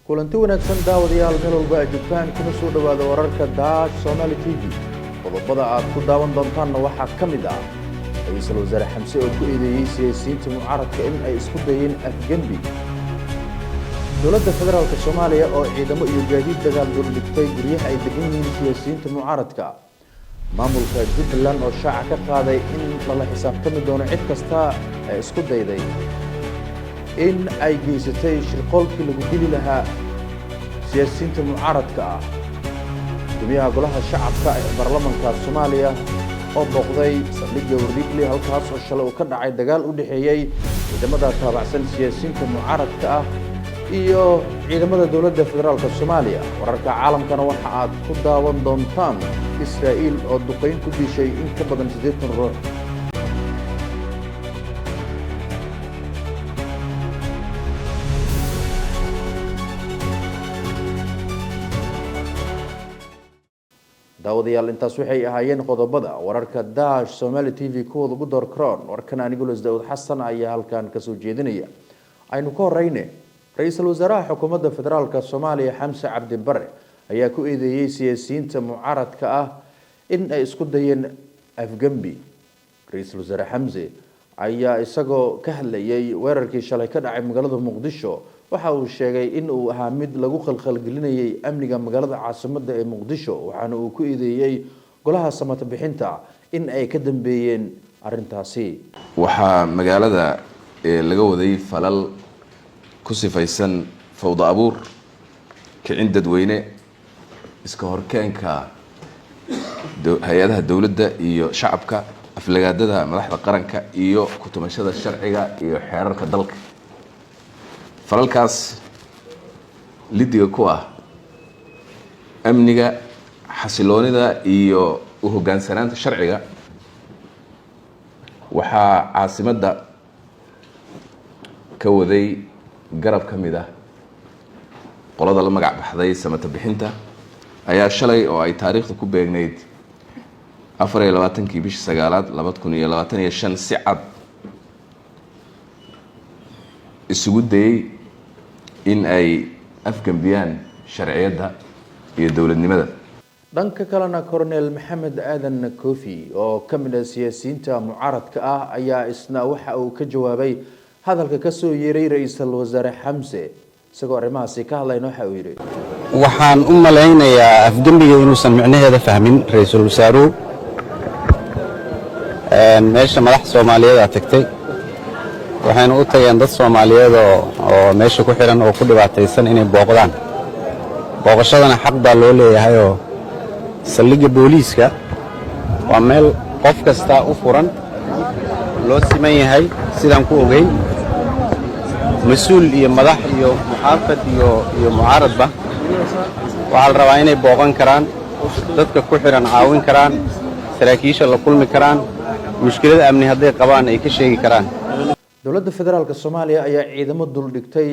kulanti wanaagsan daawadayaal meel walba ay joogtaan kuna soo dhawaada wararka Dash Somali TV qodobada aad ku daawan doontaan waxaa ka mid ah ra'iisul wasaare Xamse oo ku eedeeyay siyaasiyiinta mucaaradka in ay isku dayeen afgembi dowladda federaalka Soomaaliya oo ciidamo iyo gaadiid dagaal u dhigtay guryaha ay degan yihiin siyaasiyiinta mucaaradka maamulka Jubbaland oo shaaca ka qaaday in la xisaabtami doono cid kasta ay isku dayday in ay geysatay shirqoolkii lagu dili lahaa siyaasiyiinta mucaaradka ah gudoomiyaha golaha shacabka ee baarlamaanka Soomaaliya oo booqday saldhigga Wardhiigle halkaas oo shalay ka dhacay dagaal u dhaxeeyay ciidamada taabacsan siyaasiyiinta mucaaradka ah iyo ciidamada dowladda federaalka Soomaaliya wararka caalamkana waxa aad ku daawan doontaan Israa'iil oo duqeyn ku dishay in ka badan 80 ruux daawadayaal intaas waxay ahaayeen qodobada wararka Dash Somali TV kuwada ugu door karoon warkan anigu Daawud Xasan ayaa halkan ka soo jeedinaya aynu ka horeynay ra'iisul wasaaraha xukuumadda federaalka Soomaaliya Xamse Cabdi Barre ayaa ku eedeeyay siyaasiyiinta mucaaradka ah in ay isku dayeen afgembi ra'iisul wasaare Xamse ayaa isagoo ka hadlayay weerarkii shalay ka dhacay magaalada Muqdisho waxa uu sheegay in uu ahaa mid lagu khalkhalgelinayay amniga magaalada caasimadda ee Muqdisho waxaana uu ku eedeeyay golaha samata bixinta in ay ka dambeeyeen arintaasi waxa magaalada laga waday falal ku sifaysan fawda abuur kicin dadweyne iska horkeenka hay'adaha dawladda iyo shacabka aflagaadada madaxda qaranka iyo ku tumashada sharciga iyo xeerarka dalka falalkaas lidiga ku ah amniga xasiloonida iyo u hoggaansanaanta sharciga waxaa caasimadda ka waday garab ka mid ah qolada la magac baxday samata bixinta ayaa shalay oo ay taariikhda ku beegnayd 24 bishii 9aad 2025 si cad isugu dayay in ay afgambiyaan sharciyadda iyo dawladnimada dhanka kalena Colonel Maxamed Aadan Koofi oo ka mid ah siyaasiyiinta mucaaradka ah ayaa isna waxa uu ka jawaabay hadalka ka soo yeeray ra'iisul wasaare Xamse isagoo arrimahaasi ka hadlayna waxa uu yiri waxaan u maleynayaa afgambiga inuusan micnaheeda fahmin ra'iisul wasaaruhu meesha madax Soomaaliyeed ah tagtay waxayna u tageen dad Soomaaliyeed oo meesha ku xiran oo ku dhibaataysan inay booqdaan booqashadana xaq baa loo leeyahay oo saldhigga booliiska waa meel qof kasta u furan loo siman yahay sidaan ku ogeyn mas'uul iyo madax iyo muxaafad iyo mucaaradba waxaa la rabaa inay booqan karaan dadka ku xiran caawin karaan saraakiisha la kulmi karaan mushkilada amni hadday qabaan ay ka sheegi karaan dowladda federaalka Soomaaliya ayaa ciidamo dul dhigtay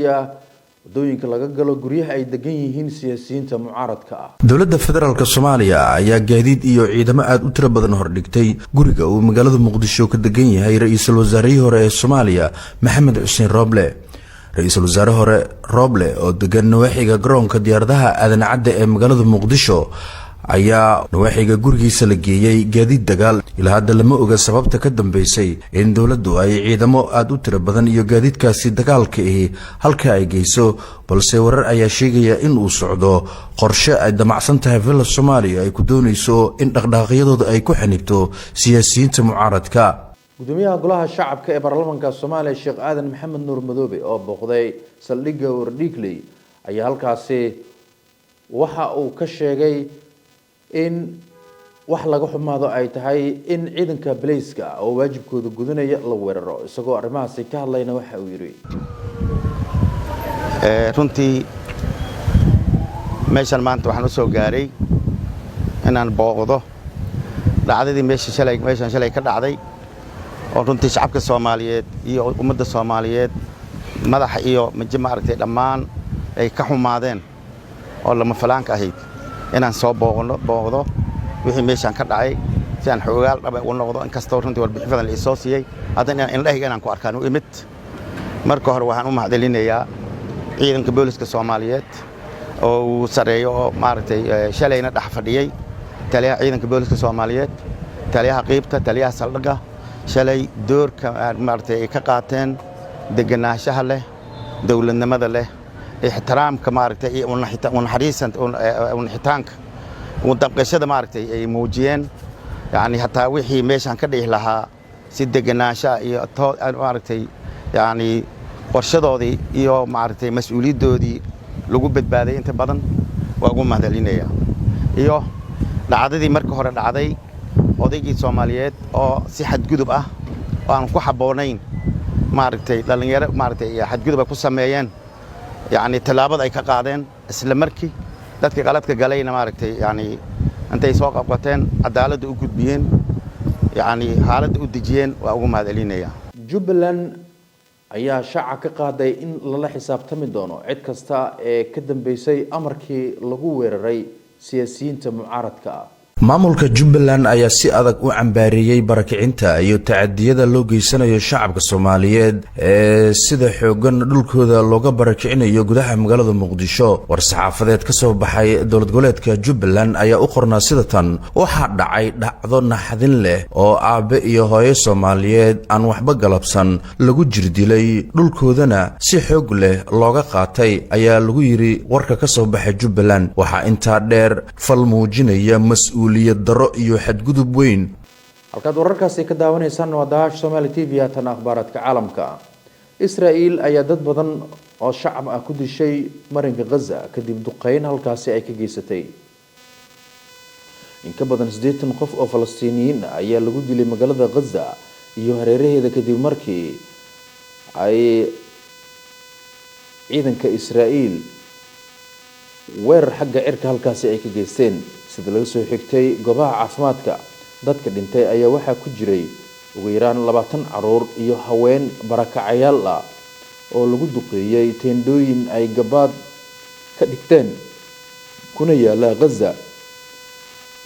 wadooyinka laga galo guryaha ay degan yihiin siyaasiyiinta mucaaradka ah dowladda federaalka Soomaaliya ayaa gaadiid iyo ciidamo aad u tiro badan hor dhigtay guriga uu magaalada Muqdisho ka degan yahay ra'iisul wasaarihii hore ee Soomaaliya Maxamed Xuseen Roble ra'iisul wasaare hore Roble oo degan nawaaxiga garoonka diyaaradaha aadan cadde ee magaalada Muqdisho ayaa nawaaxiga gurigiisa la geeyay gaadiid dagaal ilaa hadda lama oga sababta ka dambeysay in dawladdu ay ciidamo aad u tiro badan iyo gaadiidkaasi dagaalka ah halka ay geyso balse warar ayaa sheegaya in uu socdo qorshe ay damacsan tahay villa Soomaaliya ay ku doonayso in dhaqdhaqaaqyadooda ay ku xanibto siyaasiyiinta mucaaradka gudoomiyaha golaha shacabka ee baarlamaanka Soomaaliya Sheekh Aadan Maxamed Nuur Madoobe oo booqday saldhigga Wardhiigle ayaa halkaasi waxa uu ka sheegay in wax laga xumaado ay tahay in ciidanka booliiska oo waajibkooda gudanaya la weeraro isagoo arrimahaasi ka hadlayna waxa uu yiri runtii meeshan maanta waxaan u soo gaaray inaan booqdo dhacdadii meeshan shalay ka dhacday oo runtii shacabka Soomaaliyeed iyo ummadda Soomaaliyeed madax iyo maaragtay dhammaan ay ka xumaadeen oo lama falaanka ahayd inaan soo booqdo wixii meeshan ka dhacay si aan xoogaal dhab u noqdo in kastoo runtii warbixin badan la soo siiyay haddana indhahayga inaan ku arkaan u imid marka hore waxaan u mahadcelinayaa ciidanka booliska Soomaaliyeed oo uu sareeyo oo maaragtay shalayna dhax fadhiyay taliyaha ciidanka booliska Soomaaliyeed taliyaha qaybta taliyaha saldhiga shalay doorka maaragtay ay ka qaateen deganaanshaha leh dawladnimada leh ixtiraamka maaragtay iyo unxitaanka wadaqashada maaragtay ay muujiyeen yani hataa wixii meeshan ka dhigi lahaa si deganaansha iyo maaragtay yani qorshadoodii iyo maaragtay mas'uuliyadoodii lagu badbaaday inta badan waa ugu mahadcelinaya iyo dhacdadii markii hore dhacday odaygii Soomaaliyeed oo si xadgudub ah oo aan ku haboonayn maaragtay dhalinyaro maaragtay xadgudub ku sameeyeen yani talaabada ay ka qaadeen isla markii dadka qaladka galayna maaragtay yani intay soo qabqateen cadaalad u gudbiyeen yani xaalad u dejiyeen waa ugu mahadcelinaya Jubbaland ayaa shaaca ka qaaday in lala xisaabtami doono cid kasta ee ka dambeysay amarkii lagu weeraray siyaasiyiinta mucaaradka ah. maamulka Jubbaland ayaa si adag u cambaareeyay barakicinta iyo tacadiyada loo geysanayo shacabka Soomaaliyeed ee sida xoogan dhulkooda looga barakicinayo gudaha magaalada Muqdisho. war-saxaafadeed ka soo baxay dowlad goboleedka Jubbaland ayaa u qornaa sida tan: waxa dhacay dhacdo naxdin leh oo aabe iyo hooyo Soomaaliyeed aan waxba galabsan lagu jirdilay dhulkoodana si xoog leh looga qaatay ayaa lagu yiri warka ka soo baxay Jubbaland. waxa inta dheer fal muujinaya mas'uul daro iyo xadgudub weyn. halkaad wararkaasi ka daawanaysaan waa Daash Somali TV tan akhbaaradka caalamka. Israa'iil ayaa dad badan oo shacab ah ku dishay marinka Gaza kadib duqeyn halkaasi ay ka geysatay. in ka badan 80 qof oo Falastiiniyiin ah ayaa lagu dilay magaalada Gaza iyo hareeraheeda kadib markii ay ciidanka Israa'iil weerar xagga cirka halkaasi ay ka geysteen. sida laga soo xigtay goobaha caafimaadka dadka dhintay ayaa waxa ku jiray ugu yaraan 20 caruur iyo haween barakacayaal ah oo lagu duqeeyay teendooyin ay gabaad ka dhigteen kuna yaala Gaza,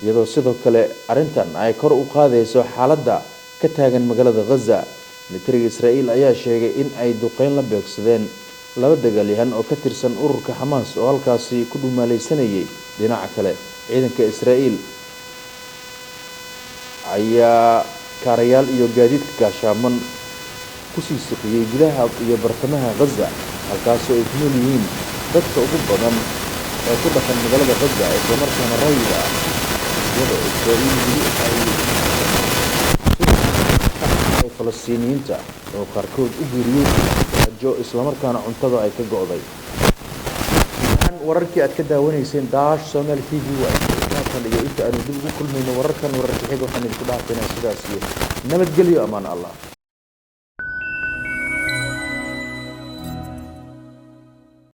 iyadoo sidoo kale arintan ay kor u qaadayso xaaladda ka taagan magaalada Gaza. militariga Israa'iil ayaa sheegay in ay duqeyn la beegsadeen 2 dagaalyahan oo ka tirsan ururka Hamas oo halkaasi ku dhumaalaysanayay. dhinaca kale ciidanka Israa'iil ayaa kaarayaal iyo gaadiidka gaashaaman ku sii siqiyay gudaha iyo bartamaha Gaza, halkaas oo ay ku nool yihiin dadka ugu badan ee ku dhaqan magaalada Gaza ee markaana rayida ah. iyadoo Israa'iil ay Falastiiniyiinta oo qaarkood u geeriyeen gaajo isla markaana cuntada ay ka go'day. wararkii aad ka daawanayseen Daash Somali TV waa inta aanu dib ugu kulmayno wararkan wararka xiga waxaan idinku dhaafaynaa sidaas iyo nabadgelyo amaan Allah.